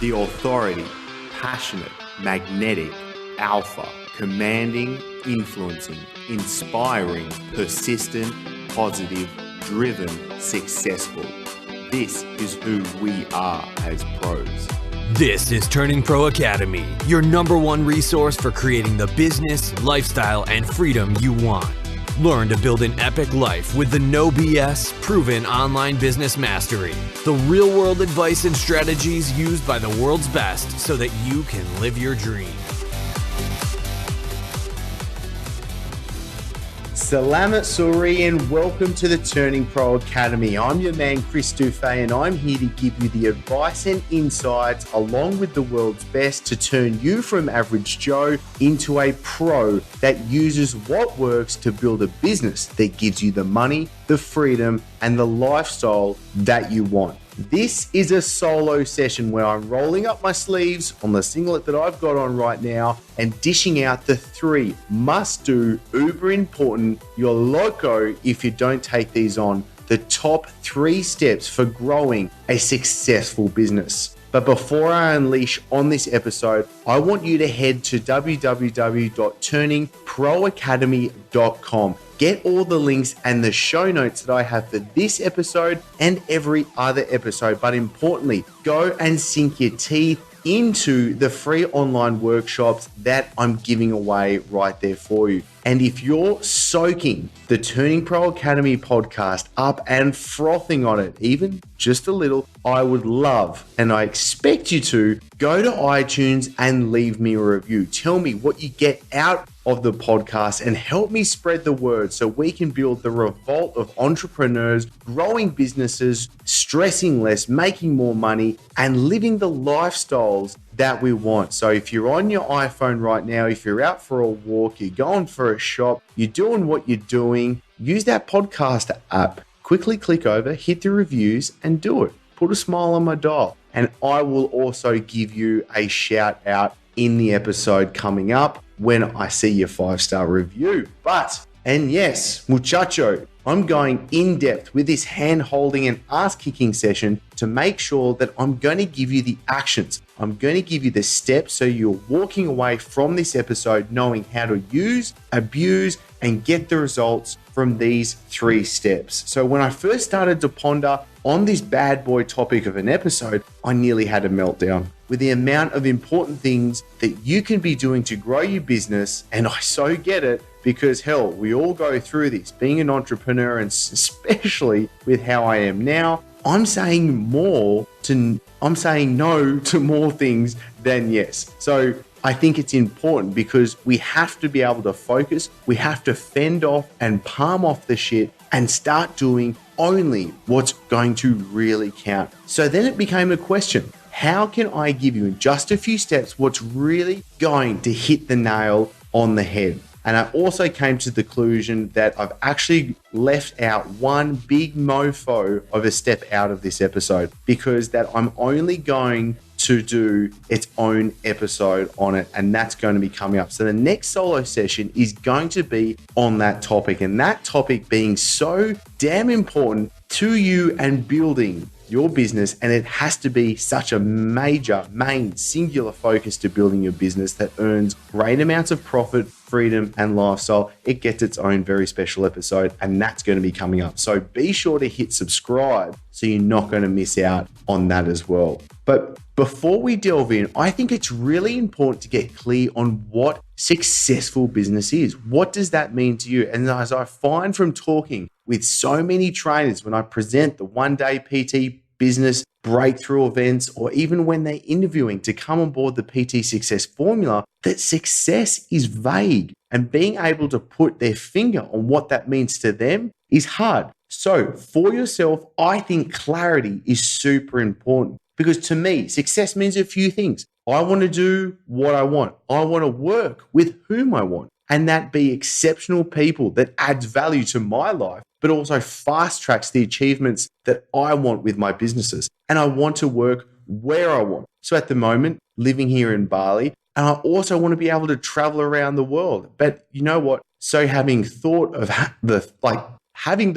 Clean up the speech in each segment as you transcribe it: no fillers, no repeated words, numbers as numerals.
the authority, passionate, magnetic, alpha, commanding, influencing, inspiring, persistent, positive, driven, successful. This is who we are as pros. This is Turning Pro Academy, your number one resource for creating the business, lifestyle, and freedom you want. Learn to build an epic life with the no BS, proven online business mastery. The real world advice and strategies used by the world's best so that you can live your dream. Salamat Suri and welcome to the Turning Pro Academy. I'm your man Chris Dufey and I'm here to give you the advice and insights along with the world's best to turn you from average Joe into a pro that uses what works to build a business that gives you the money, the freedom and the lifestyle that you want. This is a solo session where I'm rolling up my sleeves on the singlet that I've got on right now and dishing out the 3 must-do, uber important, you're loco if you don't take these on, the top 3 steps for growing a successful business. But before I unleash on this episode, I want you to head to www.turningproacademy.com. Get all the links and the show notes that I have for this episode and every other episode. But importantly, go and sink your teeth into the free online workshops that I'm giving away right there for you. And if you're soaking the Turning Pro Academy podcast up and frothing on it, even just a little, I would love, and I expect you to, go to iTunes and leave me a review. Tell me what you get out of the podcast and help me spread the word so we can build the revolt of entrepreneurs, growing businesses, stressing less, making more money, and living the lifestyles that we want. So if you're on your iPhone right now, if you're out for a walk, you're going for a shop, you're doing what you're doing, use that podcast app. Quickly click over, hit the reviews and do it. Put a smile on my dial. And I will also give you a shout out in the episode coming up when I see your 5-star review. And yes, muchacho, I'm going in depth with this hand holding and ass kicking session to make sure that I'm going to give you the actions. I'm going to give you the steps so you're walking away from this episode knowing how to use, abuse, and get the results from these 3 steps. So when I first started to ponder on this bad boy topic of an episode, I nearly had a meltdown with the amount of important things that you can be doing to grow your business. And I so get it because hell, we all go through this. Being an entrepreneur, and especially with how I am now, I'm saying no to more things than yes. So I think it's important because we have to be able to focus. We have to fend off and palm off the shit and start doing only what's going to really count. So then it became a question. How can I give you in just a few steps what's really going to hit the nail on the head? And I also came to the conclusion that I've actually left out one big mofo of a step out of this episode because that I'm only going to do its own episode on it, and that's going to be coming up. So the next solo session is going to be on that topic, and that topic being so damn important to you and building your business, and it has to be such a major, main, singular focus to building your business that earns great amounts of profit, freedom, and lifestyle. It gets its own very special episode, and that's going to be coming up. So be sure to hit subscribe so you're not going to miss out on that as well. But before we delve in, I think it's really important to get clear on what successful business is. What does that mean to you? And as I find from talking with so many trainers when I present the one-day PT business breakthrough events, or even when they're interviewing to come on board the PT Success Formula, that success is vague, and being able to put their finger on what that means to them is hard. So for yourself, I think clarity is super important because to me, success means a few things. I want to do what I want. I want to work with whom I want, and that be exceptional people that adds value to my life, but also fast tracks the achievements that I want with my businesses. And I want to work where I want. So at the moment, living here in Bali, and I also want to be able to travel around the world. But you know what? So having the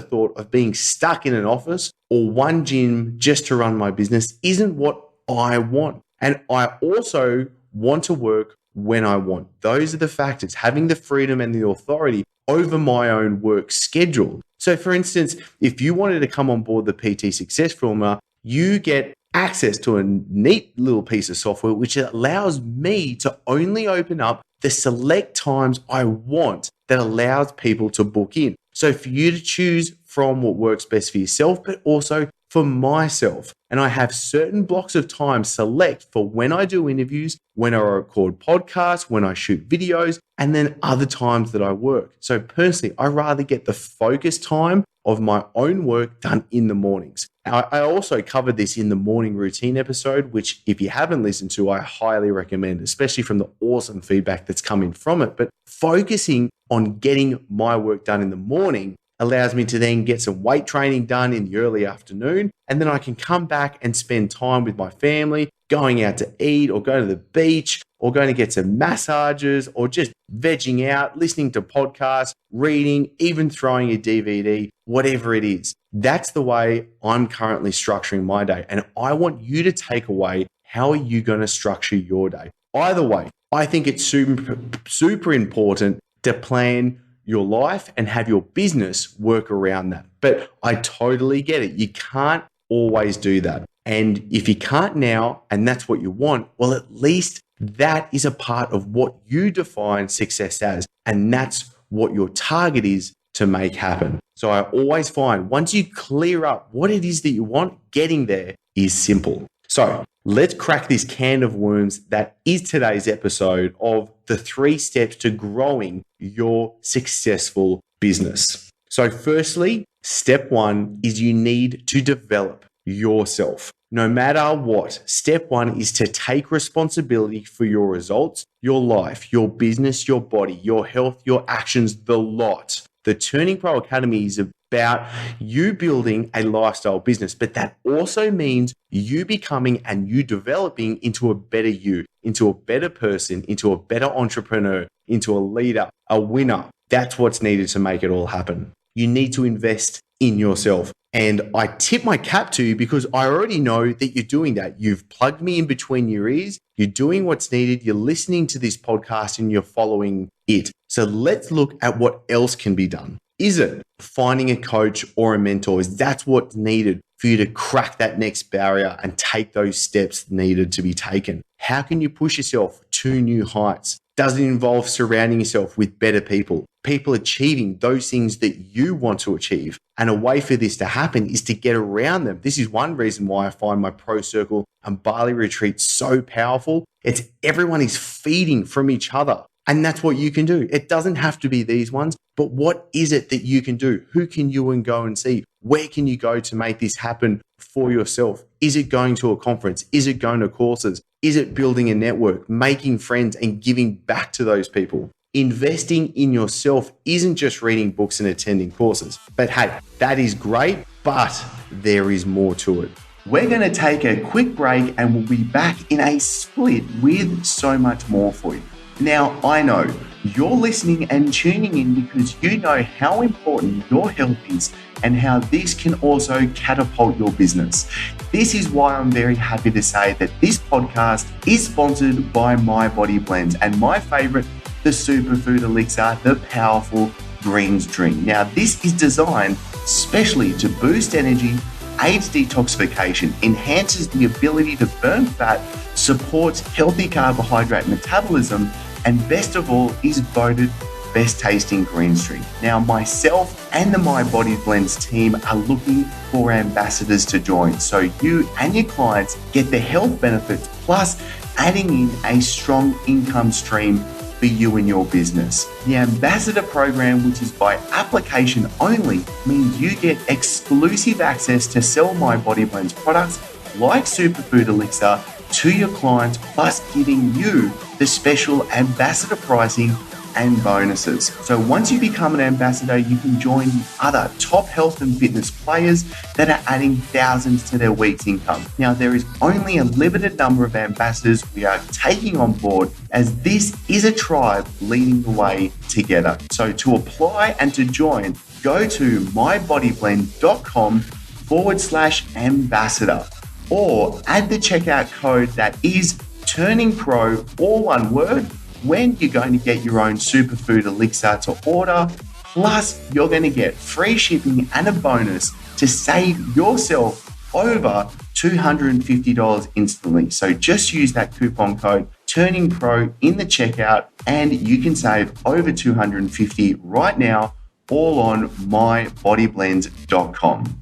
thought of being stuck in an office or one gym just to run my business isn't what I want. And I also want to work when I want. Those are the factors, having the freedom and the authority over my own work schedule. So for instance, if you wanted to come on board the PT Success Formula, you get access to a neat little piece of software which allows me to only open up the select times I want that allows people to book in. So for you to choose from what works best for yourself, but also for myself. And I have certain blocks of time select for when I do interviews, when I record podcasts, when I shoot videos, and then other times that I work. So personally, I rather get the focus time of my own work done in the mornings. I also covered this in the morning routine episode, which if you haven't listened to, I highly recommend, especially from the awesome feedback that's coming from it. But focusing on getting my work done in the morning allows me to then get some weight training done in the early afternoon. And then I can come back and spend time with my family, going out to eat or go to the beach or going to get some massages or just vegging out, listening to podcasts, reading, even throwing a DVD, whatever it is. That's the way I'm currently structuring my day. And I want you to take away, how are you going to structure your day? Either way, I think it's super important to plan your life and have your business work around that. But I totally get it. You can't always do that. And if you can't now, and that's what you want, well, at least that is a part of what you define success as. And that's what your target is to make happen. So I always find once you clear up what it is that you want, getting there is simple. So let's crack this can of worms that is today's episode of the 3 steps to growing your successful business. So firstly, step 1 is you need to develop yourself. No matter what, step 1 is to take responsibility for your results, your life, your business, your body, your health, your actions, the lot. The Turning Pro Academy is about you building a lifestyle business, but that also means you becoming and you developing into a better you, into a better person, into a better entrepreneur, into a leader, a winner. That's what's needed to make it all happen. You need to invest in yourself. And I tip my cap to you because I already know that you're doing that. You've plugged me in between your ears. You're doing what's needed. You're listening to this podcast and you're following it. So let's look at what else can be done. Is it finding a coach or a mentor? That's what's needed for you to crack that next barrier and take those steps needed to be taken. How can you push yourself to new heights? Does it involve surrounding yourself with better people achieving those things that you want to achieve? And a way for this to happen is to get around them. This is one reason why I find my Pro Circle and Bali retreat so powerful. It's everyone is feeding from each other. And that's what you can do. It doesn't have to be these ones, but what is it that you can do? Who can you go and see? Where can you go to make this happen for yourself? Is it going to a conference? Is it going to courses? Is it building a network, making friends and giving back to those people? Investing in yourself isn't just reading books and attending courses. But hey, that is great, but there is more to it. We're going to take a quick break and we'll be back in a split with so much more for you. Now, I know you're listening and tuning in because you know how important your health is and how this can also catapult your business. This is why I'm very happy to say that this podcast is sponsored by My Body Blends and my favorite, the superfood elixir, the powerful greens drink. Now, this is designed specially to boost energy, aids detoxification, enhances the ability to burn fat, supports healthy carbohydrate metabolism, and best of all, is voted best tasting greens drink. Now, myself and the My Body Blends team are looking for ambassadors to join, so you and your clients get the health benefits plus adding in a strong income stream for you and your business. The ambassador program, which is by application only, means you get exclusive access to sell My Body Blends products like Superfood Elixir to your clients, plus giving you the special ambassador pricing and bonuses. So once you become an ambassador, you can join the other top health and fitness players that are adding thousands to their week's income. Now, there is only a limited number of ambassadors we are taking on board, as this is a tribe leading the way together. So to apply and to join, go to mybodyblend.com/ambassador. or add the checkout code that is Turning Pro, all one word, when you're going to get your own superfood elixir to order. Plus, you're going to get free shipping and a bonus to save yourself over $250 instantly. So just use that coupon code Turning Pro in the checkout and you can save over $250 right now, all on mybodyblend.com.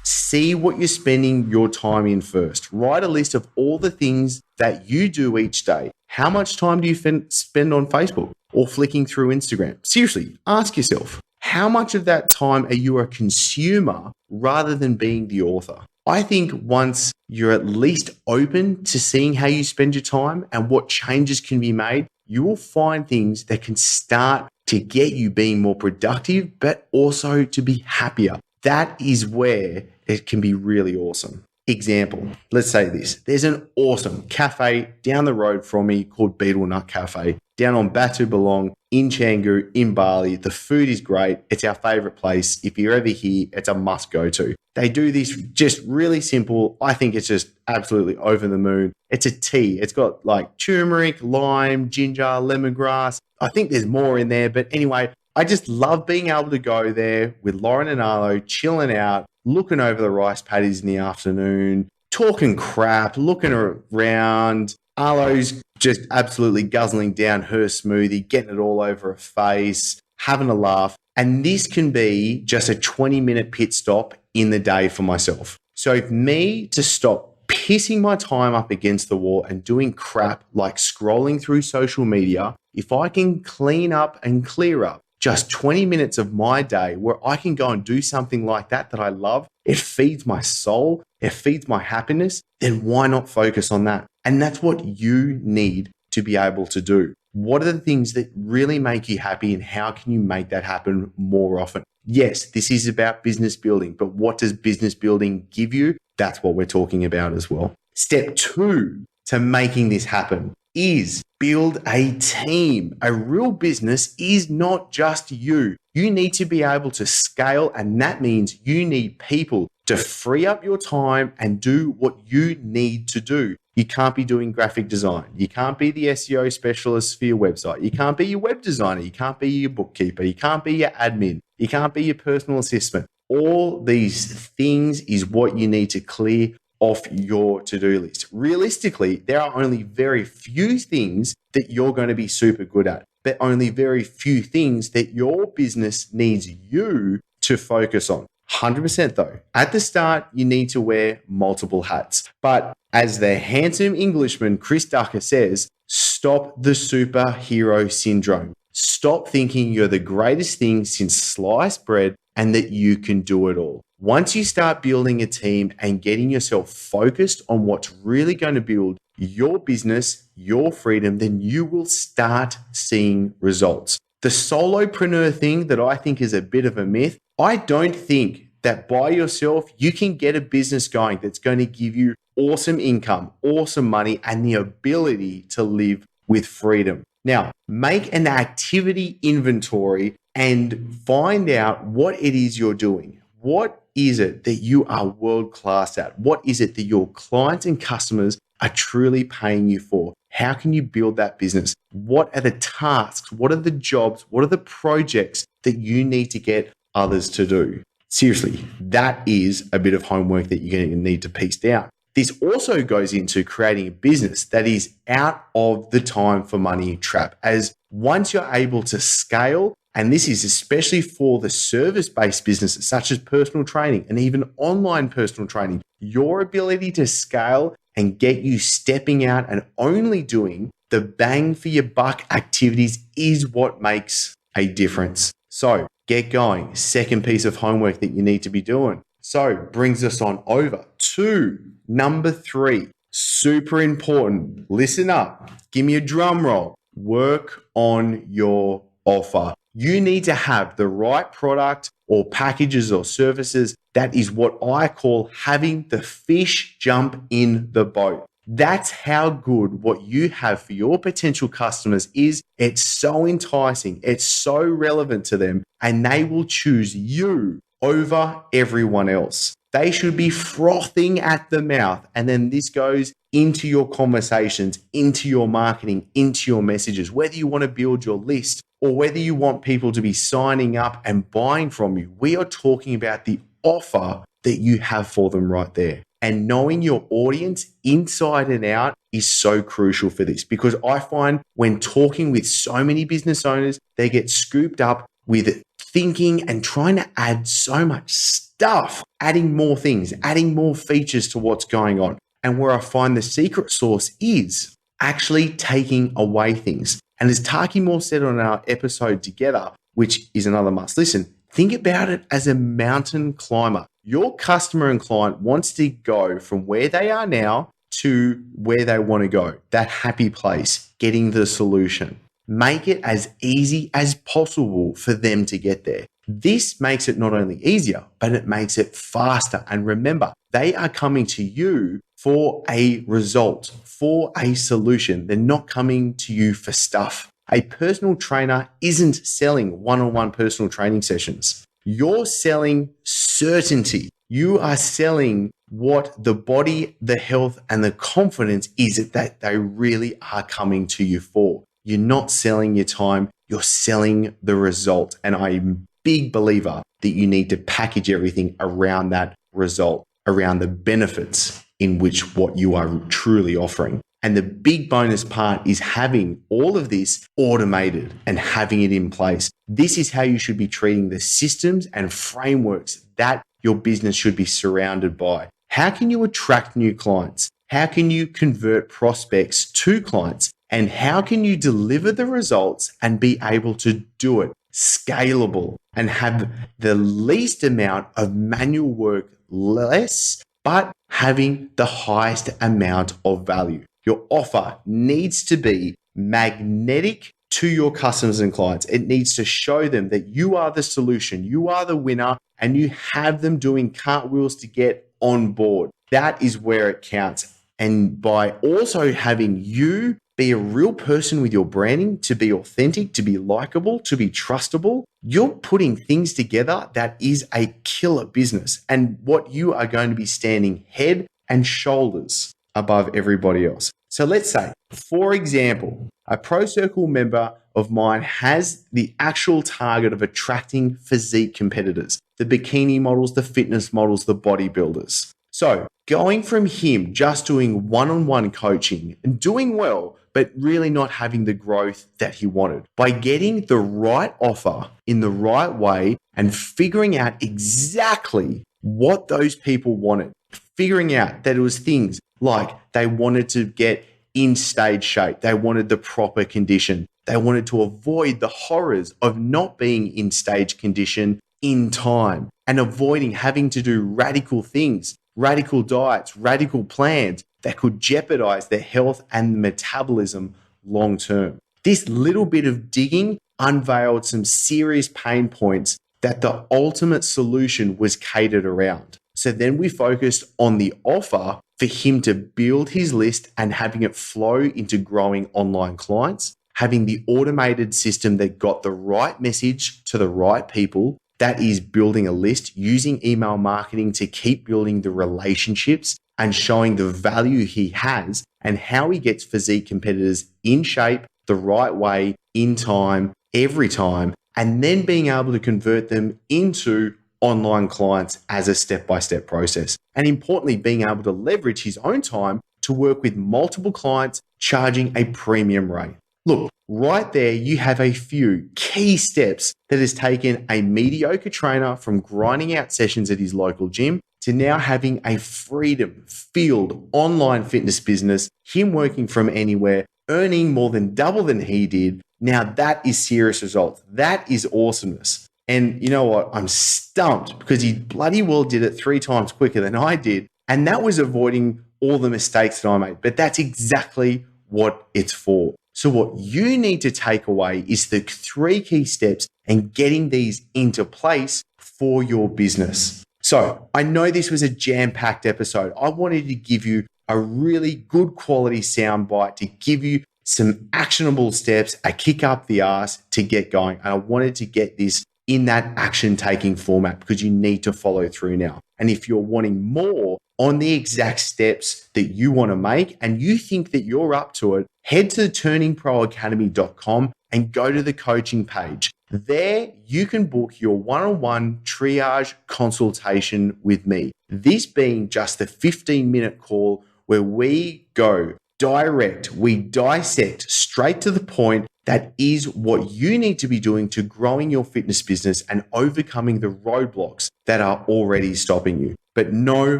See what you're spending your time in first. Write a list of all the things that you do each day. How much time do you spend on Facebook or flicking through Instagram? Seriously, ask yourself, how much of that time are you a consumer rather than being the author? I think once you're at least open to seeing how you spend your time and what changes can be made, you will find things that can start to get you being more productive, but also to be happier. That is where it can be really awesome. Example, let's say this. There's an awesome cafe down the road from me called Beetle Nut Cafe down on Batu Belong in Canggu in Bali. The food is great. It's our favorite place. If you're ever here, it's a must go to. They do this just really simple. I think it's just absolutely over the moon. It's a tea. It's got like turmeric, lime, ginger, lemongrass. I think there's more in there. But anyway, I just love being able to go there with Lauren and Arlo, chilling out, looking over the rice paddies in the afternoon, talking crap, looking around. Arlo's just absolutely guzzling down her smoothie, getting it all over her face, having a laugh. And this can be just a 20-minute pit stop in the day for myself. So for me to stop pissing my time up against the wall and doing crap like scrolling through social media, if I can clean up and clear up just 20 minutes of my day where I can go and do something like that I love, it feeds my soul, it feeds my happiness, then why not focus on that? And that's what you need to be able to do. What are the things that really make you happy and how can you make that happen more often? Yes, this is about business building, but what does business building give you? That's what we're talking about as well. Step 2 to making this happen is build a team. A real business is not just you. You need to be able to scale, and that means you need people to free up your time and do what you need to do. You can't be doing graphic design. You can't be the SEO specialist for your website. You can't be your web designer. You can't be your bookkeeper. You can't be your admin. You can't be your personal assistant. All these things is what you need to clear off your to-do list. Realistically, there are only very few things that you're going to be super good at, but only very few things that your business needs you to focus on. 100% though. At the start, you need to wear multiple hats. But as the handsome Englishman Chris Ducker says, stop the superhero syndrome. Stop thinking you're the greatest thing since sliced bread and that you can do it all. Once you start building a team and getting yourself focused on what's really going to build your business, your freedom, then you will start seeing results. The solopreneur thing that I think is a bit of a myth, I don't think that by yourself you can get a business going that's going to give you awesome income, awesome money, and the ability to live with freedom. Now, make an activity inventory and find out what it is you're doing. What is it that you are world class at? What is it that your clients and customers are truly paying you for? How can you build that business? What are the tasks? What are the jobs? What are the projects that you need to get others to do? Seriously, that is a bit of homework that you're going to need to piece down. This also goes into creating a business that is out of the time for money trap. As once you're able to scale, and this is especially for the service-based businesses such as personal training and even online personal training, your ability to scale and get you stepping out and only doing the bang for your buck activities is what makes a difference. So get going. Second piece of homework that you need to be doing. So brings us on over to number 3. Super important. Listen up. Give me a drum roll. Work on your offer. You need to have the right product or packages or services. That is what I call having the fish jump in the boat. That's how good what you have for your potential customers is. It's so enticing. It's so relevant to them, and they will choose you over everyone else. They should be frothing at the mouth. And then this goes into your conversations, into your marketing, into your messages, whether you want to build your list or whether you want people to be signing up and buying from you. We are talking about the offer that you have for them right there. And knowing your audience inside and out is so crucial for this, because I find when talking with so many business owners, they get scooped up with thinking and trying to add so much stuff, adding more things, adding more features to what's going on. And where I find the secret sauce is actually taking away things. And as Taki Moore said on our episode together, which is another must listen, think about it as a mountain climber. Your customer and client wants to go from where they are now to where they want to go, that happy place, getting the solution. Make it as easy as possible for them to get there. This makes it not only easier, but it makes it faster. And remember, they are coming to you for a result, for a solution. They're not coming to you for stuff. A personal trainer isn't selling one-on-one personal training sessions. You're selling certainty. You are selling what the body, the health, and the confidence is that they really are coming to you for. You're not selling your time, you're selling the result. And I'm a big believer that you need to package everything around that result, around the benefits in which what you are truly offering. And the big bonus part is having all of this automated and having it in place. This is how you should be treating the systems and frameworks that your business should be surrounded by. How can you attract new clients? How can you convert prospects to clients? And how can you deliver the results and be able to do it scalable and have the least amount of manual work, less, but having the highest amount of value? Your offer needs to be magnetic to your customers and clients. It needs to show them that you are the solution, you are the winner, and you have them doing cartwheels to get on board. That is where it counts. And by also having you be a real person with your branding, to be authentic, to be likable, to be trustable, you're putting things together that is a killer business, and what you are going to be standing head and shoulders above everybody else. So let's say, for example, a Pro Circle member of mine has the actual target of attracting physique competitors, the bikini models, the fitness models, the bodybuilders. So going from him just doing one-on-one coaching and doing well, but really not having the growth that he wanted, by getting the right offer in the right way and figuring out exactly what those people wanted, figuring out that it was things like they wanted to get in stage shape, they wanted the proper condition, they wanted to avoid the horrors of not being in stage condition in time and avoiding having to do radical things, radical diets, radical plans that could jeopardize their health and metabolism long term. This little bit of digging unveiled some serious pain points that the ultimate solution was catered around. So then we focused on the offer for him to build his list and having it flow into growing online clients, having the automated system that got the right message to the right people. That is building a list, using email marketing to keep building the relationships and showing the value he has and how he gets physique competitors in shape the right way, in time, every time, and then being able to convert them into online clients as a step-by-step process. And importantly, being able to leverage his own time to work with multiple clients, charging a premium rate. Look, right there, you have a few key steps that has taken a mediocre trainer from grinding out sessions at his local gym to now having a freedom-filled online fitness business, him working from anywhere, earning more than double than he did. Now that is serious results. That is awesomeness. And you know what? I'm stumped because he bloody well did it 3 times quicker than I did. And that was avoiding all the mistakes that I made. But that's exactly what it's for. So what you need to take away is the 3 key steps and getting these into place for your business. So I know this was a jam-packed episode. I wanted to give you a really good quality soundbite to give you some actionable steps, a kick up the arse to get going. And I wanted to get this in that action-taking format because you need to follow through now. And if you're wanting more on the exact steps that you want to make and you think that you're up to it, head to turningproacademy.com and go to the coaching page. There, you can book your one-on-one triage consultation with me. This being just a 15-minute call where we go direct, we dissect straight to the point. That is what you need to be doing to growing your fitness business and overcoming the roadblocks that are already stopping you. But no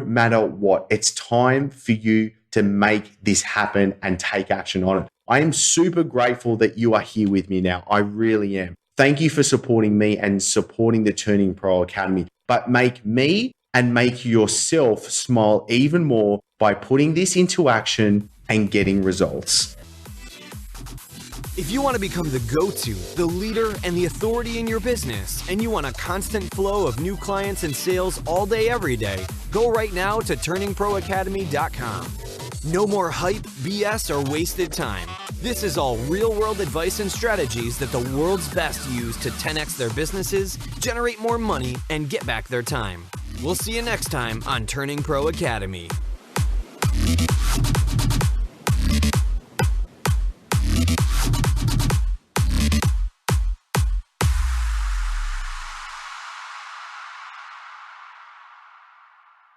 matter what, it's time for you to make this happen and take action on it. I am super grateful that you are here with me now. I really am. Thank you for supporting me and supporting the Turning Pro Academy. But make me and make yourself smile even more by putting this into action and getting results. If you want to become the go-to, the leader, and the authority in your business, and you want a constant flow of new clients and sales all day, every day, go right now to turningproacademy.com. No more hype, BS, or wasted time. This is all real-world advice and strategies that the world's best use to 10x their businesses, generate more money, and get back their time. We'll see you next time on Turning Pro Academy.